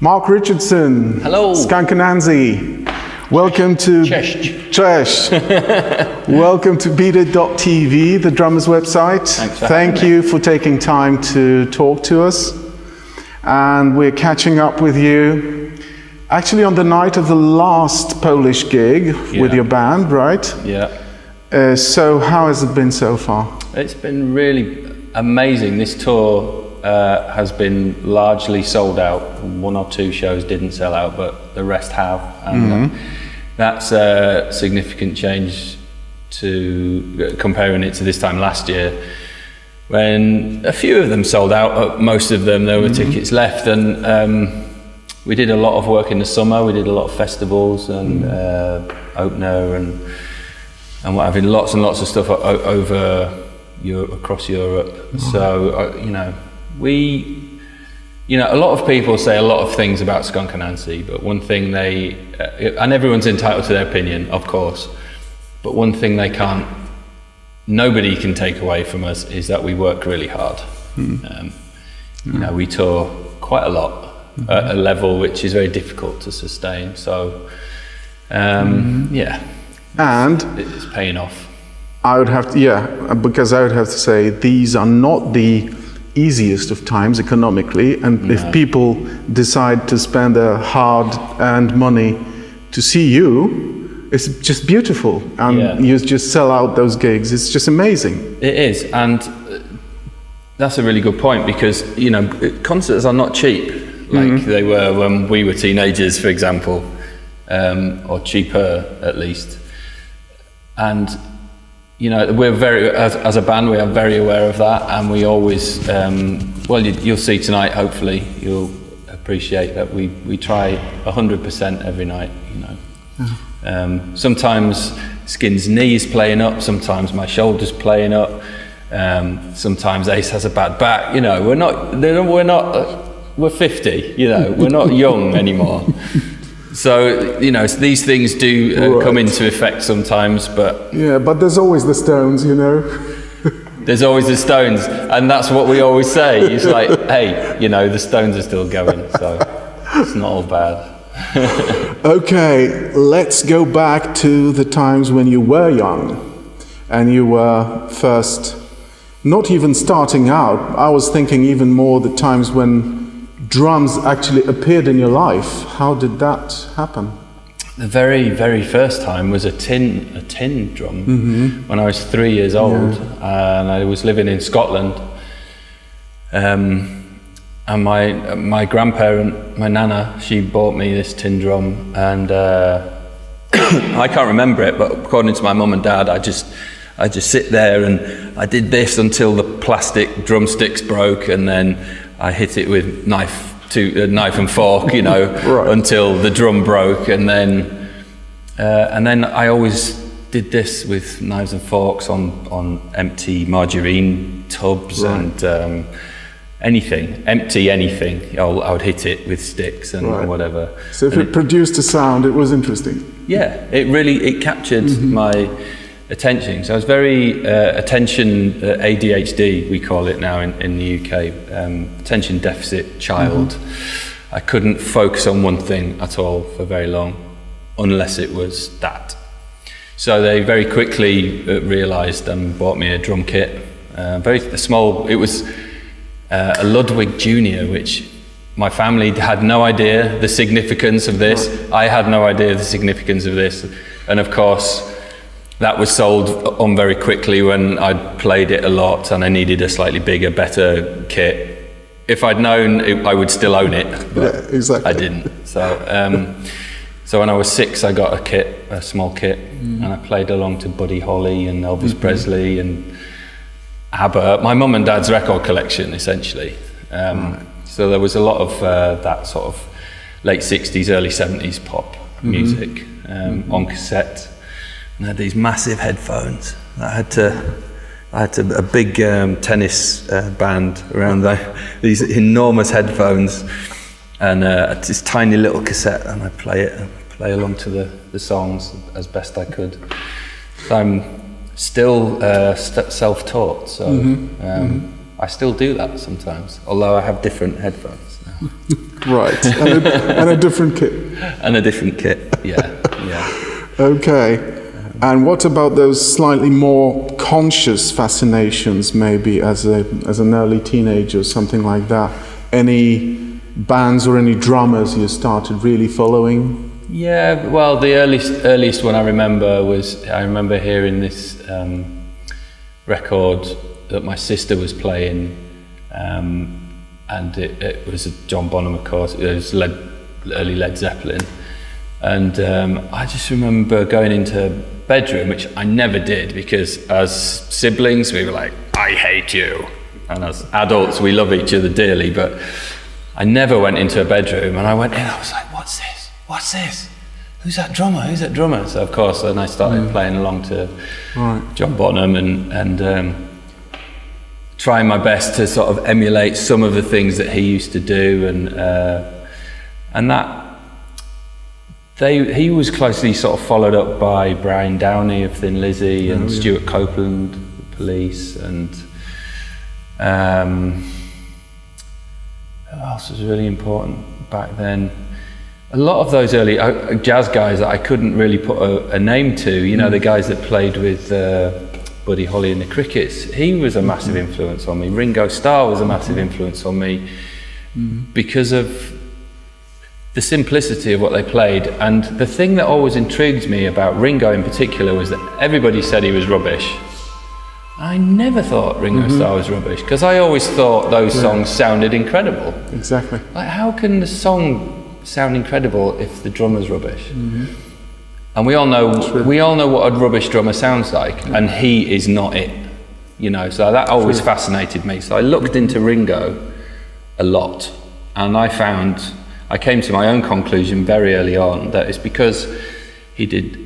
Mark Richardson. Hello. Skunk Anansie. Welcome to Cześć. Welcome to BeatIt.tv, the drummers website. Thank you for taking time to talk to us. And we're catching up with you actually on the night of the last Polish gig with your band, right? Yeah. So how has it been so far? It's been really amazing. This tour has been largely sold out. One or two shows didn't sell out, but the rest have. And that's a significant change to comparing it to this time last year, when a few of them sold out. Most of them, there were tickets left. And we did a lot of work in the summer. We did a lot of festivals and opener and what have you, lots and lots of stuff over Europe, across Europe. So, a lot of people say a lot of things about Skunk Anansie, but one thing and everyone's entitled to their opinion, of course, but one thing nobody can take away from us is that we work really hard. We tour quite a lot at a level which is very difficult to sustain. So, and it's paying off. I would have to, because I would have to say these are not the easiest of times economically, and if people decide to spend their hard-earned money to see you, it's just beautiful, and you just sell out those gigs. It's just amazing. It is, and that's a really good point, because concerts are not cheap like they were when we were teenagers, for example, or cheaper at least. And we're as a band, we are very aware of that, and we always, you'll see tonight, hopefully, you'll appreciate that we try 100% every night, Sometimes Skin's knee's playing up, sometimes my shoulder's playing up, sometimes Ace has a bad back, we're 50, we're not young anymore. So, these things do come into effect sometimes, but... Yeah, but there's always the Stones, There's always the Stones, and that's what we always say. It's like, hey, the Stones are still going, so it's not all bad. Okay, let's go back to the times when you were young, and you were first, not even starting out. I was thinking even more the times when drums actually appeared in your life. How did that happen? The very, very first time was a tin drum when I was 3 years old, and I was living in Scotland. And my grandparent, my nana, she bought me this tin drum, and I can't remember it, but according to my mum and dad, I just sit there and I did this until the plastic drumsticks broke, and then I hit it with knife and fork, until the drum broke, and then I always did this with knives and forks on empty margarine tubs and anything. I would hit it with sticks and whatever. So if it produced a sound, it was interesting. Yeah, it captured my attention. So I was very attention ADHD, we call it now in the UK, attention deficit child. I couldn't focus on one thing at all for very long, unless it was that. So they very quickly realised and bought me a drum kit, very small. It was a Ludwig Junior, which my family had no idea the significance of this. I had no idea the significance of this, and of course, that was sold on very quickly when I'd played it a lot and I needed a slightly bigger, better kit. If I'd known, I would still own it, but I didn't. So when I was 6, I got a small kit, and I played along to Buddy Holly and Elvis Presley and ABBA, my mum and dad's record collection, essentially. So there was a lot of that sort of late 60s, early 70s pop music on cassette. And I had these massive headphones. I had a big tennis band around these enormous headphones, and this tiny little cassette, and I play along to the songs as best I could. So I'm still self-taught, so I still do that sometimes, although I have different headphones now. Right, and a different kit. And a different kit, yeah. Okay. And what about those slightly more conscious fascinations, maybe as an early teenager or something like that? Any bands or any drummers you started really following? Yeah, well, the earliest one I remember hearing this record that my sister was playing, and it was John Bonham, of course. It was early Led Zeppelin. And I just remember going into bedroom, which I never did, because as siblings we were like, I hate you, and as adults we love each other dearly, but I never went into a bedroom. And I went in, I was like, what's this, who's that drummer? So of course then I started playing along to John Bonham and trying my best to sort of emulate some of the things that he used to do, and that he was closely sort of followed up by Brian Downey of Thin Lizzy and Stuart Copeland, the Police, and who else was really important back then? A lot of those early jazz guys that I couldn't really put a name to, you know, the guys that played with Buddy Holly and the Crickets, he was a massive influence on me. Ringo Starr was a massive influence on me because of the simplicity of what they played. And the thing that always intrigued me about Ringo in particular was that everybody said he was rubbish. I never thought Ringo Starr was rubbish, because I always thought those songs sounded incredible. Exactly. Like, how can the song sound incredible if the drummer's rubbish? And we all know what a rubbish drummer sounds like, and he is not it. You know, so that always fascinated me. So I looked into Ringo a lot, and I came to my own conclusion very early on that it's because he did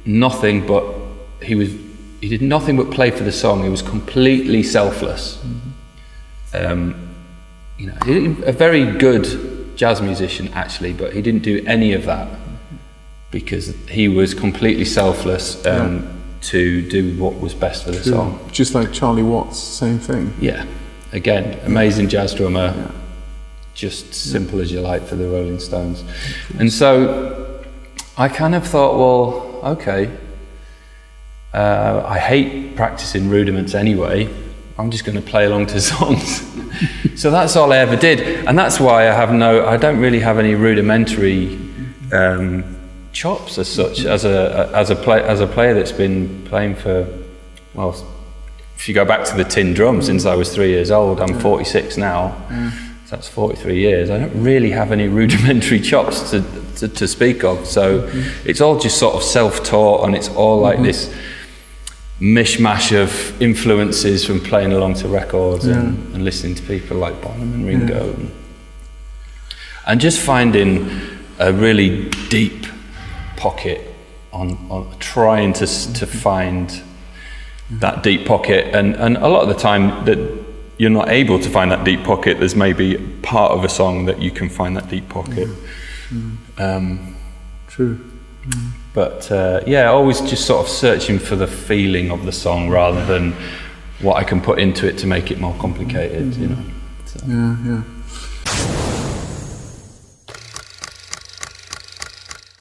nothing but play for the song. He was completely selfless. You know, a very good jazz musician actually, but he didn't do any of that because he was completely selfless to do what was best for the song. Just like Charlie Watts, same thing. Yeah, again, amazing jazz drummer. Just simple as you like for the Rolling Stones. And so I kind of thought, well, okay, I hate practicing rudiments anyway. I'm just going to play along to songs. So that's all I ever did. And that's why I don't really have any rudimentary chops as such, as a player that's been playing for, well, if you go back to the tin drum since I was 3 years old, I'm 46 now. So that's 43 years. I don't really have any rudimentary chops to speak of. So it's all just sort of self-taught, and it's all like this mishmash of influences from playing along to records and listening to people like Bonham and Ringo. And just finding a really deep pocket on trying to find that deep pocket. And a lot of the time that you're not able to find that deep pocket, there's maybe part of a song that you can find that deep pocket. True. But always just sort of searching for the feeling of the song rather than what I can put into it to make it more complicated, you know. So. Yeah.